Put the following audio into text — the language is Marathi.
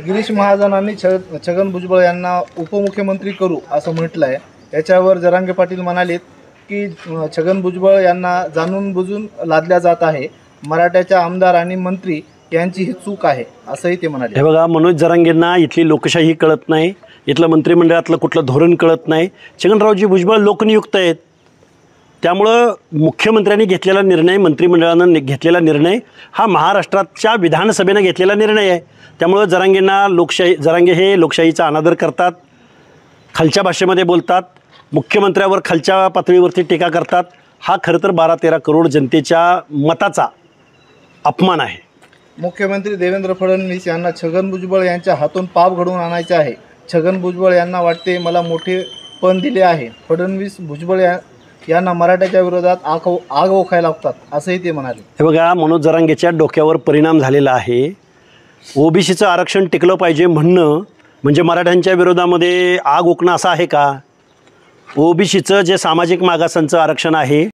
गिरीश महाजनांनी छगन भुजबळ यांना उपमुख्यमंत्री करू असं म्हटलं आहे। याच्यावर जरांगे पाटील म्हणालेत की छगन भुजबळ यांना जाणून बुजून लादल्या जात आहे, मराठ्याच्या आमदार आणि मंत्री यांची ही चूक आहे असंही ते म्हणाले। हे बघा, मनोज जरांगेंना इथली लोकशाही कळत नाही, इथलं मंत्रिमंडळातलं कुठलं धोरण कळत नाही। छगनरावजी भुजबळ लोकनियुक्त आहेत, त्यामुळं मुख्यमंत्र्यांनी घेतलेला निर्णय, मंत्रिमंडळानं घेतलेला निर्णय हा महाराष्ट्राच्या विधानसभेनं घेतलेला निर्णय आहे। त्यामुळं जरांगे हे लोकशाहीचा अनादर करतात, खालच्या भाषेमध्ये बोलतात, मुख्यमंत्र्यावर खालच्या पातळीवरती टीका करतात। हा खरं तर 12-13 करोड जनतेच्या मताचा अपमान आहे। मुख्यमंत्री देवेंद्र फडणवीस यांना छगन भुजबळ यांच्या हातून पाप घडवून आणायचे आहे। छगन भुजबळ यांना वाटते मला मोठे पण दिले आहे। फडणवीस भुजबळ यांना मराठ्याच्या विरोधात आग ओखायला लागतात असंही ते म्हणाले। हे बघा, मनोज जरांगेच्या डोक्यावर परिणाम झालेला आहे। ओबीसीचं आरक्षण टिकलं पाहिजे म्हणणं म्हणजे मराठ्यांच्या विरोधामध्ये आग ओकणं असं आहे का? ओबीसीचं जे सामाजिक मागासांचं आरक्षण आहे